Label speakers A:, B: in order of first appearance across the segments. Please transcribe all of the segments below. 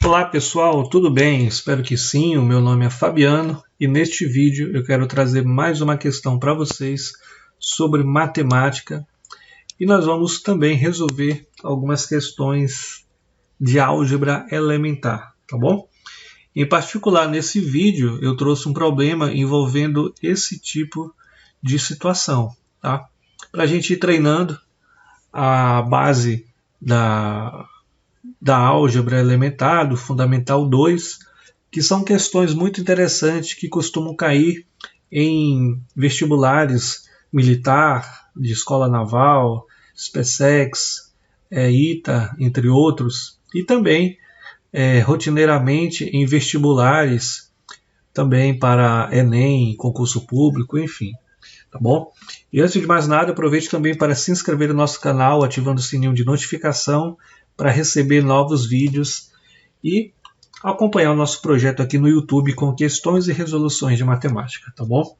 A: Olá pessoal, tudo bem? Espero que sim. O meu nome é Fabiano e neste vídeo eu quero trazer mais uma questão para vocês sobre matemática e nós vamos também resolver algumas questões de álgebra elementar, tá bom? Em particular, nesse vídeo eu trouxe um problema envolvendo esse tipo de situação, tá? Para a gente ir treinando a base da álgebra elementar, do Fundamental 2, que são questões muito interessantes que costumam cair em vestibulares militar, de escola naval, SpaceX, ITA, entre outros, e também rotineiramente em vestibulares também para Enem, concurso público, enfim. Tá bom? E antes de mais nada, aproveite também para se inscrever no nosso canal, ativando o sininho de notificação para receber novos vídeos e acompanhar o nosso projeto aqui no YouTube com questões e resoluções de matemática, tá bom?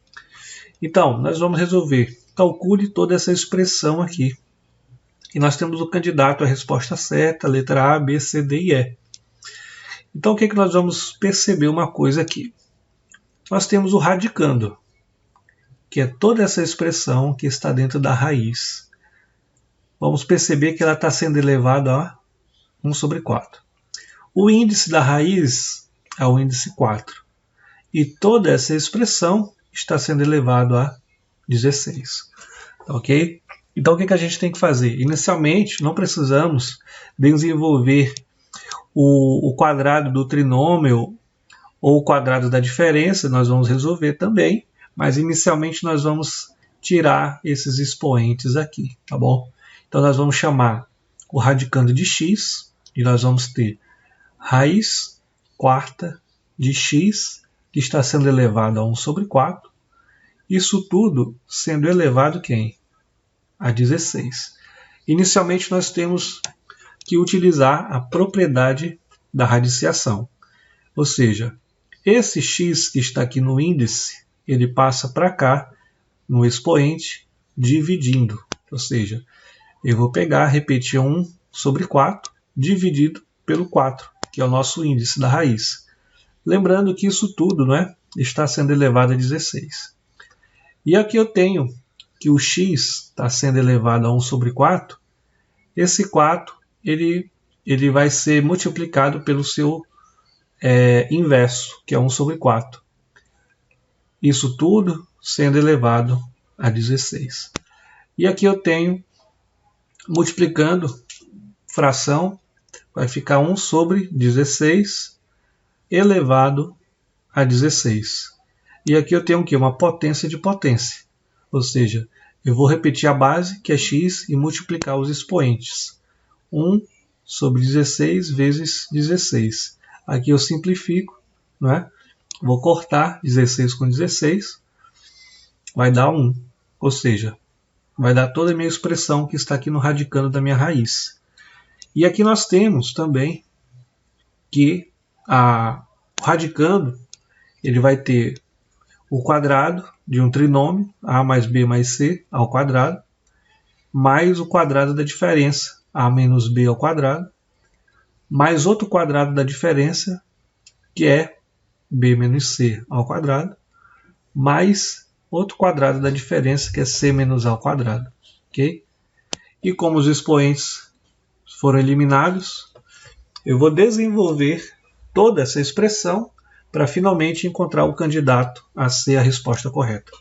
A: Então, nós vamos resolver. Calcule toda essa expressão aqui. E nós temos o candidato à resposta certa, letra A, B, C, D e E. Então, o que nós vamos perceber uma coisa aqui? Nós temos o radicando, que é toda essa expressão que está dentro da raiz. Vamos perceber que ela está sendo elevada a 1 sobre 4. O índice da raiz é o índice 4. E toda essa expressão está sendo elevado a 16. Ok? Então o que a gente tem que fazer? Inicialmente, não precisamos desenvolver o quadrado do trinômio ou o quadrado da diferença, nós vamos resolver também, mas inicialmente nós vamos tirar esses expoentes aqui, tá bom? Então nós vamos chamar o radicando de x, e nós vamos ter raiz quarta de x, que está sendo elevado a 1 sobre 4. Isso tudo sendo elevado quem? A 16. Inicialmente nós temos que utilizar a propriedade da radiciação. Ou seja, esse x que está aqui no índice, ele passa para cá, no expoente, dividindo. Ou seja, eu vou pegar, repetir 1 sobre 4, dividido pelo 4, que é o nosso índice da raiz. Lembrando que isso tudo, não é, está sendo elevado a 16. E aqui eu tenho que o x está sendo elevado a 1 sobre 4. Esse 4 ele vai ser multiplicado pelo seu inverso, que é 1 sobre 4. Isso tudo sendo elevado a 16. E aqui eu tenho, multiplicando fração, vai ficar 1 sobre 16 elevado a 16. E aqui eu tenho o quê? Uma potência de potência. Ou seja, eu vou repetir a base, que é x, e multiplicar os expoentes. 1 sobre 16 vezes 16. Aqui eu simplifico, não é? Vou cortar 16 com 16, vai dar 1. Ou seja, vai dar toda a minha expressão que está aqui no radicando da minha raiz. E aqui nós temos também que o radicando ele vai ter o quadrado de um trinômio, a mais b mais c ao quadrado, mais o quadrado da diferença, a menos b ao quadrado, mais outro quadrado da diferença, que é b menos c ao quadrado, mais outro quadrado da diferença, que é c menos a ao quadrado. Okay? E como os expoentes foram eliminados, eu vou desenvolver toda essa expressão para finalmente encontrar o candidato a ser a resposta correta.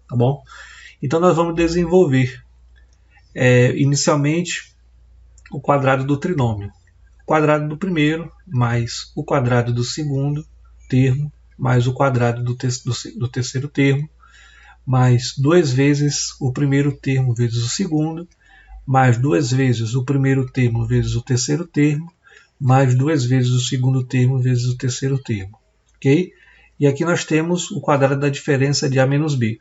A: Tá bom? Então nós vamos desenvolver inicialmente o quadrado do trinômio. O quadrado do primeiro mais o quadrado do segundo termo mais o quadrado do terceiro termo mais 2 vezes o primeiro termo vezes o segundo, mais 2 vezes o primeiro termo vezes o terceiro termo, mais 2 vezes o segundo termo vezes o terceiro termo. Ok? E aqui nós temos o quadrado da diferença de a menos b.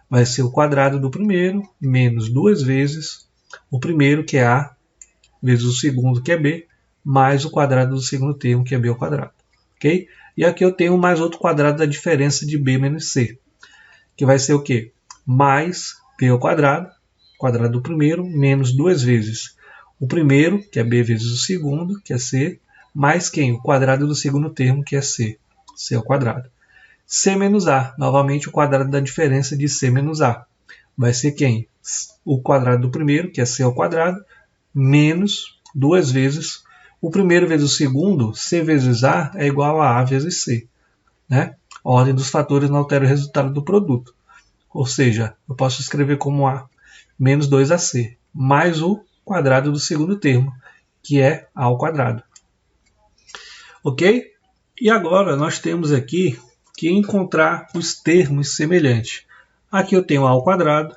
A: Vai ser o quadrado do primeiro menos 2 vezes o primeiro, que é a, vezes o segundo, que é b, mais o quadrado do segundo termo, que é b ao quadrado. Ok? E aqui eu tenho mais outro quadrado da diferença de b menos c, que vai ser o quê? Mais b ao quadrado do primeiro, menos 2 vezes o primeiro, que é b vezes o segundo, que é c, mais quem? O quadrado do segundo termo, que é C ao quadrado. C menos A, novamente o quadrado da diferença de C menos A. Vai ser quem? O quadrado do primeiro, que é C ao quadrado, menos 2 vezes o primeiro vezes o segundo, C vezes A é igual a vezes C. Né? A ordem dos fatores não altera o resultado do produto. Ou seja, eu posso escrever como A menos 2AC, mais o quadrado do segundo termo, que é A ao quadrado. Ok? E agora nós temos aqui que encontrar os termos semelhantes. Aqui eu tenho A ao quadrado,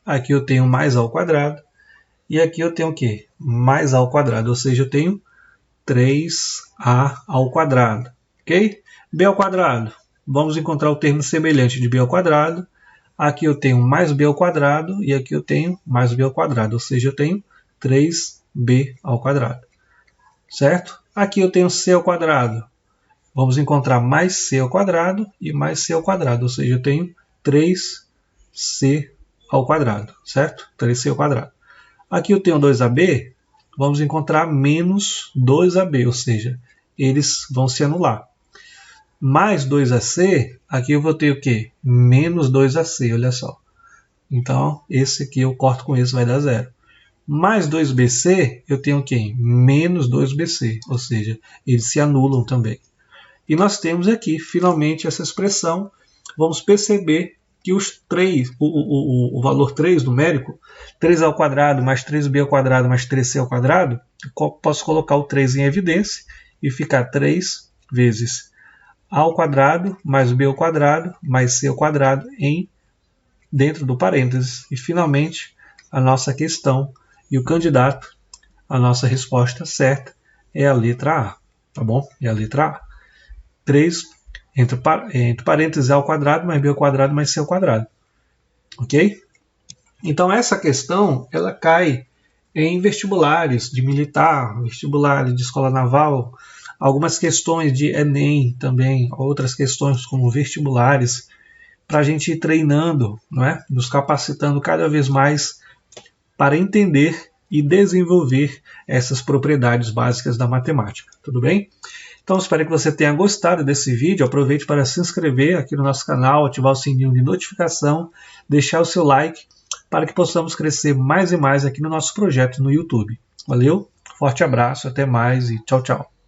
A: aqui eu tenho mais A ao quadrado, e aqui eu tenho o quê? Mais A ao quadrado, ou seja, eu tenho 3A ao quadrado. Ok? B ao quadrado. Vamos encontrar o termo semelhante de B ao quadrado. Aqui eu tenho mais B ao quadrado e aqui eu tenho mais B ao quadrado, ou seja, eu tenho 3B ao quadrado. Certo? Aqui eu tenho C ao quadrado. Vamos encontrar mais C ao quadrado e mais C ao quadrado, ou seja, eu tenho 3C ao quadrado, certo? 3C ao quadrado. Aqui eu tenho 2AB, vamos encontrar menos 2AB, ou seja, eles vão se anular. Mais 2AC, aqui eu vou ter o quê? Menos 2AC, olha só. Então, esse aqui eu corto com esse, vai dar 0. Mais 2BC, eu tenho o quê? Menos 2BC, ou seja, eles se anulam também. E nós temos aqui, finalmente, essa expressão. Vamos perceber que os 3, o valor 3 numérico, 3 ao quadrado mais 3b ao quadrado mais 3c ao quadrado, eu posso colocar o 3 em evidência e ficar 3 vezes a ao quadrado mais b ao quadrado mais c ao quadrado dentro do parênteses. E finalmente a nossa questão e o candidato, a nossa resposta certa é a letra A, tá bom? É a letra A. 3 entre parênteses a ao quadrado mais b ao quadrado mais c ao quadrado. Ok? Então essa questão ela cai em vestibulares de militar, vestibulares de escola naval, algumas questões de Enem também, outras questões como vestibulares, para a gente ir treinando, não é? Nos capacitando cada vez mais para entender e desenvolver essas propriedades básicas da matemática. Tudo bem? Então espero que você tenha gostado desse vídeo. Aproveite para se inscrever aqui no nosso canal, ativar o sininho de notificação, deixar o seu like para que possamos crescer mais e mais aqui no nosso projeto no YouTube. Valeu, forte abraço, até mais e tchau, tchau.